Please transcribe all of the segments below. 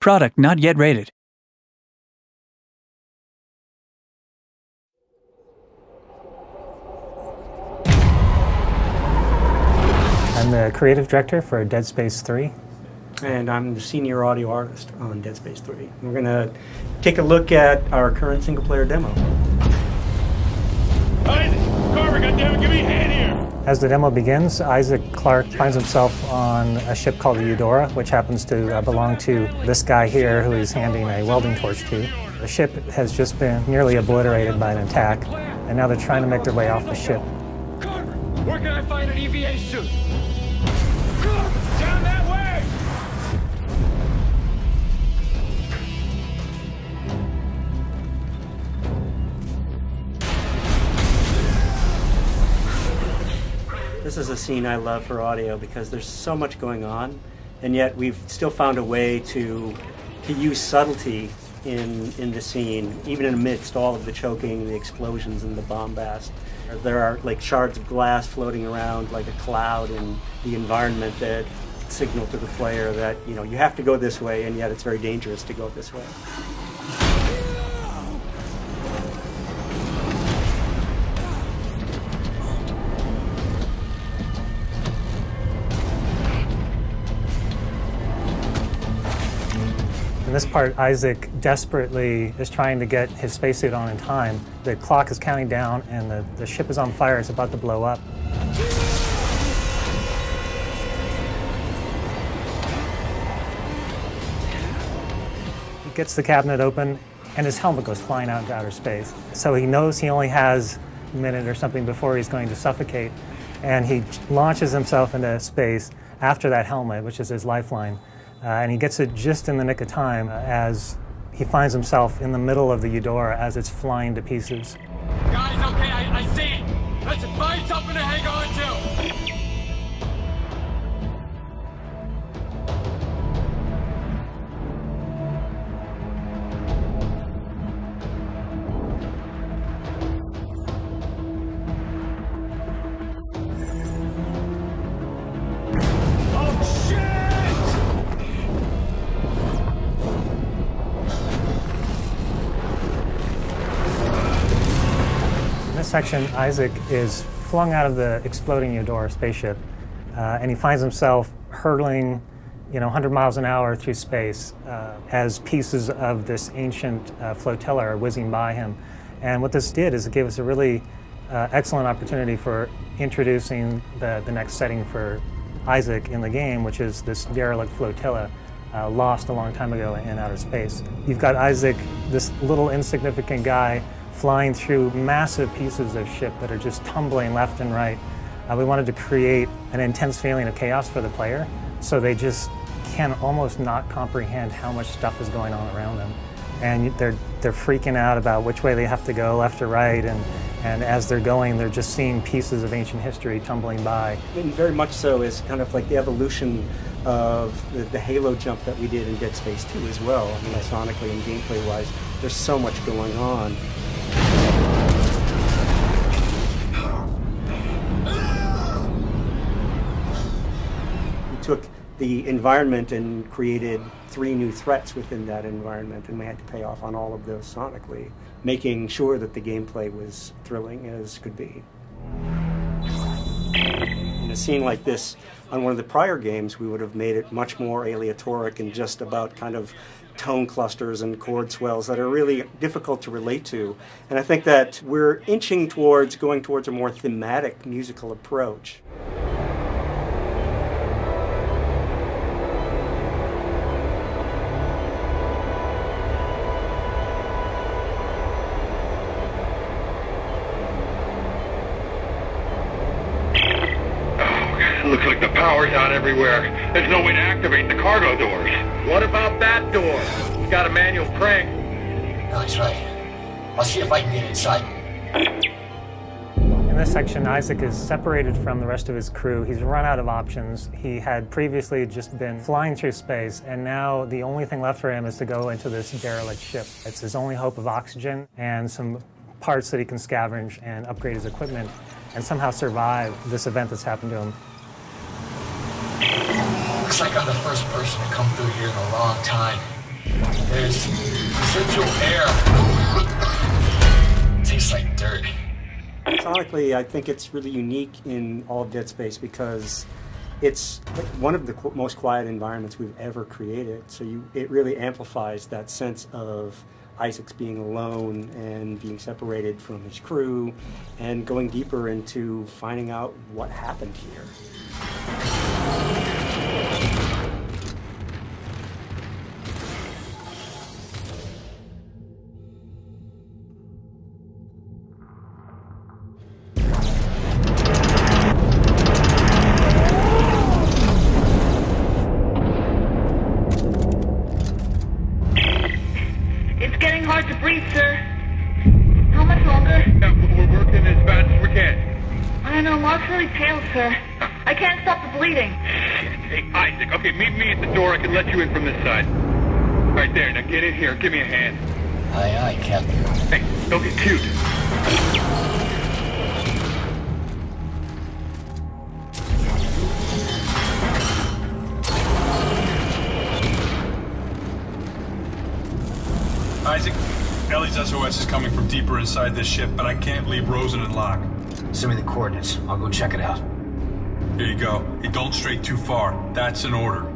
Product not yet rated. I'm the creative director for Dead Space 3. And I'm the senior audio artist on Dead Space 3. We're going to take a look at our current single-player demo. Isaac! Carver, goddammit, give me a hand here! As the demo begins, Isaac Clarke finds himself on a ship called the Eudora, which happens to belong to this guy here who he's handing a welding torch to. The ship has just been nearly obliterated by an attack, and now they're trying to make their way off the ship. Carver, where can I find an EVA suit? Down that way! This is a scene I love for audio because there's so much going on, and yet we've still found a way to use subtlety in the scene, even amidst all of the choking, the explosions, and the bombast. There are like shards of glass floating around like a cloud in the environment that signal to the player that, you know, you have to go this way, and yet it's very dangerous to go this way. In this part, Isaac desperately is trying to get his spacesuit on in time. The clock is counting down and the ship is on fire. It's about to blow up. He gets the cabinet open and his helmet goes flying out into outer space. So he knows he only has a minute or something before he's going to suffocate, and he launches himself into space after that helmet, which is his lifeline. And he gets it just in the nick of time as he finds himself in the middle of the Eudora as it's flying to pieces. Guys, okay, I see it. Listen, find something to hang on to. In this section, Isaac is flung out of the exploding Eudora spaceship, and he finds himself hurtling, 100 miles an hour through space as pieces of this ancient flotilla are whizzing by him. And what this did is it gave us a really excellent opportunity for introducing the next setting for Isaac in the game, which is this derelict flotilla lost a long time ago in outer space. You've got Isaac, this little insignificant guy, flying through massive pieces of ship that are just tumbling left and right. We wanted to create an intense feeling of chaos for the player, so they just can almost not comprehend how much stuff is going on around them. And they're freaking out about which way they have to go, left or right, and as they're going, they're just seeing pieces of ancient history tumbling by. And very much so is kind of like the evolution of the Halo jump that we did in Dead Space 2 as well. I mean, sonically and gameplay-wise, there's so much going on. We took the environment and created 3 new threats within that environment, and we had to pay off on all of those sonically, making sure that the gameplay was thrilling as could be. In a scene like this, on one of the prior games, we would have made it much more aleatoric and just about kind of tone clusters and chord swells that are really difficult to relate to. And I think that we're inching towards going towards a more thematic musical approach. Looks like the power's out everywhere. There's no way to activate the cargo doors. What about that door? It's got a manual crank. No, that's right. I'll see if I can get inside. In this section, Isaac is separated from the rest of his crew. He's run out of options. He had previously just been flying through space, and now the only thing left for him is to go into this derelict ship. It's his only hope of oxygen and some parts that he can scavenge and upgrade his equipment and somehow survive this event that's happened to him. Looks like I'm the first person to come through here in a long time. There's residual air. Tastes like dirt. Sonically, I think it's really unique in all of Dead Space because it's like one of the most quiet environments we've ever created. So it really amplifies that sense of Isaac's being alone and being separated from his crew and going deeper into finding out what happened here. Hard to breathe, sir. How much longer? We're working as fast as we can. I don't know, Mark's really pale, sir. I can't stop the bleeding. Hey, Isaac, okay, meet me at the door. I can let you in from this side. Right there, now get in here. Give me a hand. Aye, aye, Captain. Hey, don't get cute. Isaac, Ellie's SOS is coming from deeper inside this ship, but I can't leave Rosen and Locke. Send me the coordinates. I'll go check it out. Here you go. Hey, don't stray too far. That's an order.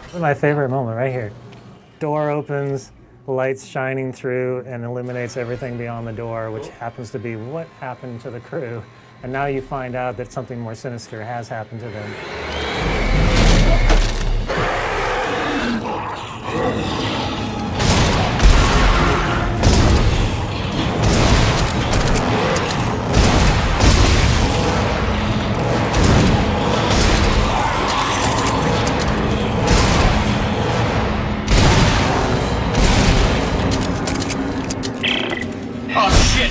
This is my favorite moment right here. Door opens, lights shining through, and illuminates everything beyond the door, which happens to be what happened to the crew. And now you find out that something more sinister has happened to them.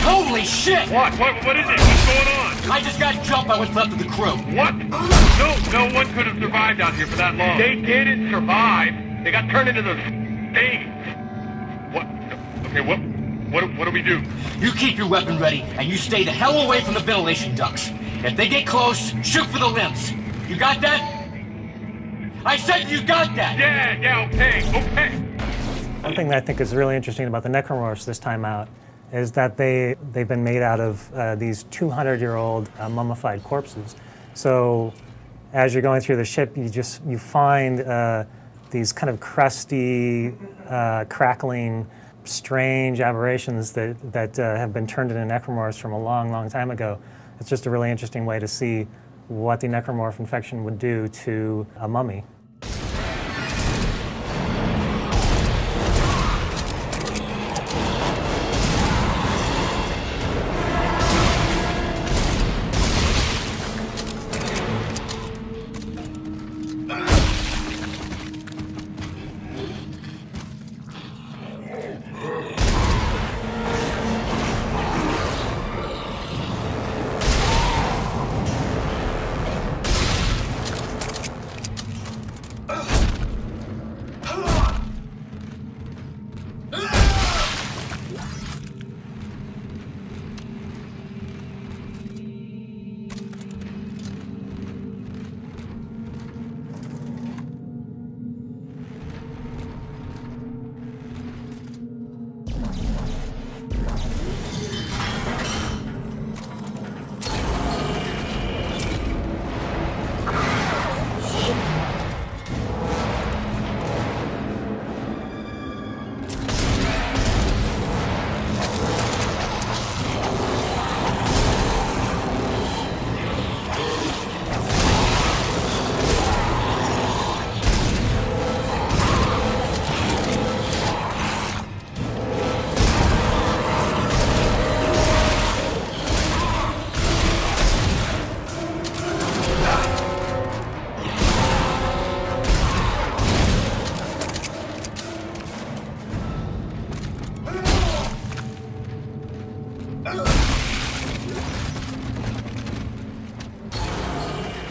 Holy shit! What is it? What's going on? I just got jumped by what's left of the crew. What? No one could have survived out here for that long. They didn't survive. They got turned into those things. What? Okay, what do we do? You keep your weapon ready, and you stay the hell away from the ventilation ducts. If they get close, shoot for the limbs. You got that? I said you got that! Yeah, okay. One thing that I think is really interesting about the necromorphs this time out is that they've been made out of these 200-year-old mummified corpses. So as you're going through the ship, you find these kind of crusty, crackling, strange aberrations that have been turned into necromorphs from a long, long time ago. It's just a really interesting way to see what the necromorph infection would do to a mummy.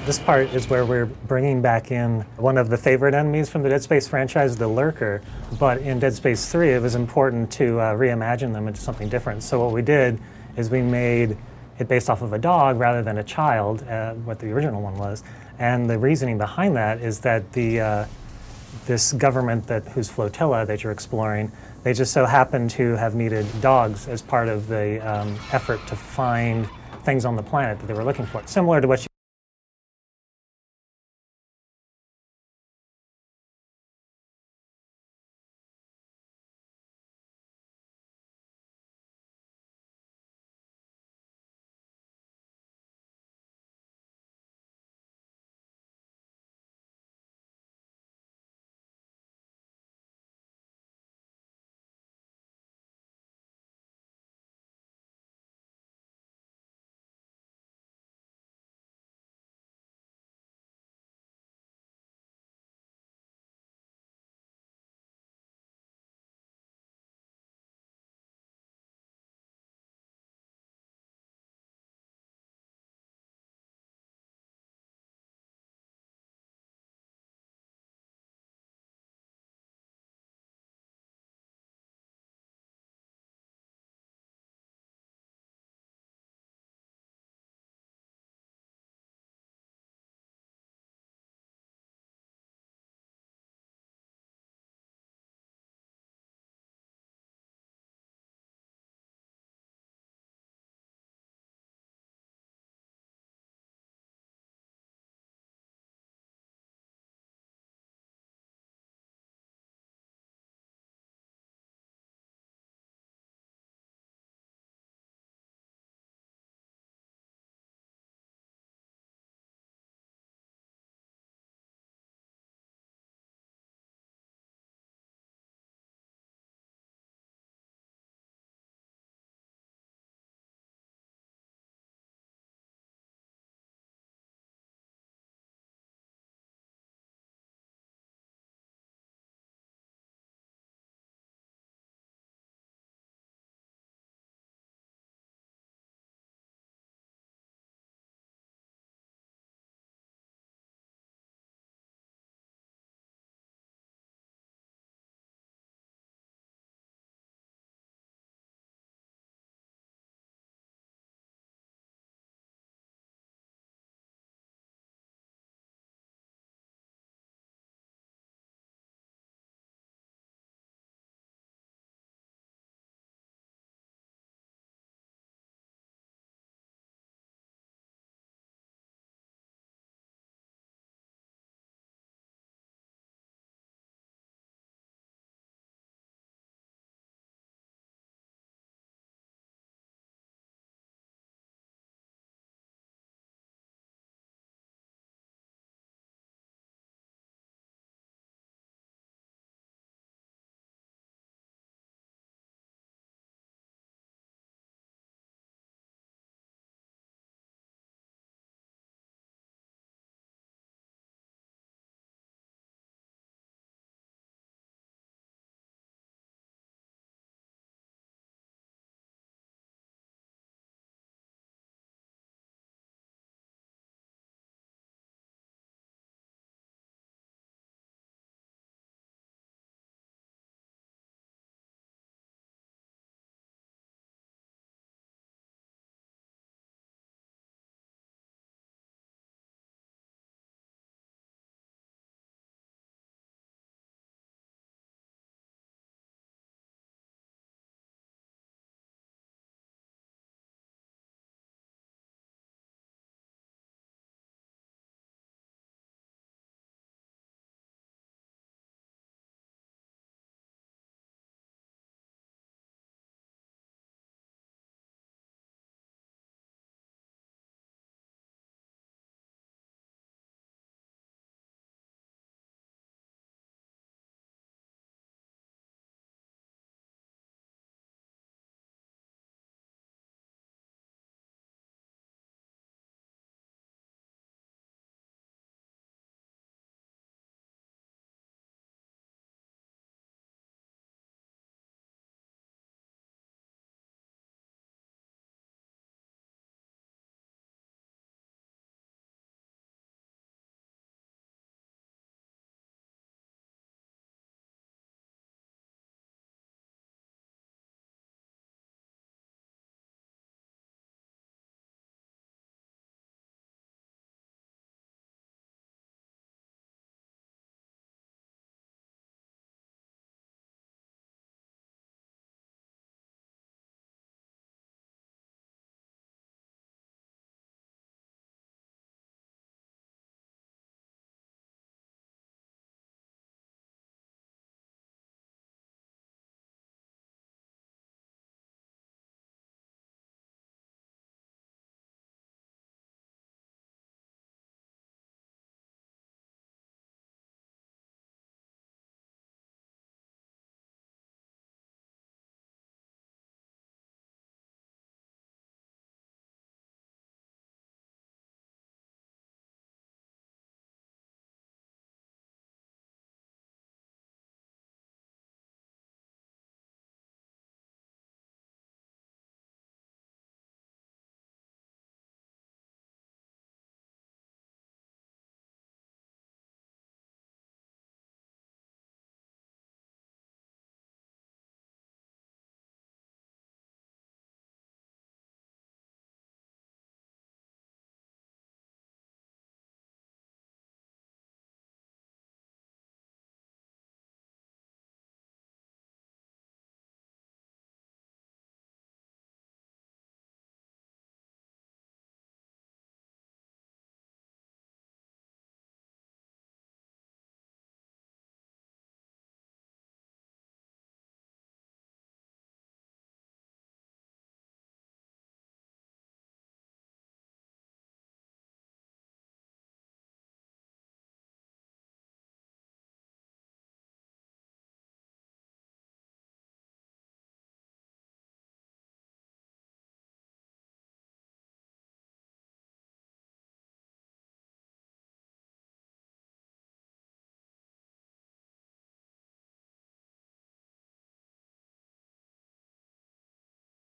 This part is where we're bringing back in one of the favorite enemies from the Dead Space franchise, the Lurker. But in Dead Space 3, it was important to reimagine them into something different. So what we did is we made it based off of a dog rather than a child, what the original one was. And the reasoning behind that is that this government whose flotilla that you're exploring, they just so happen to have needed dogs as part of the effort to find things on the planet that they were looking for. Similar to what you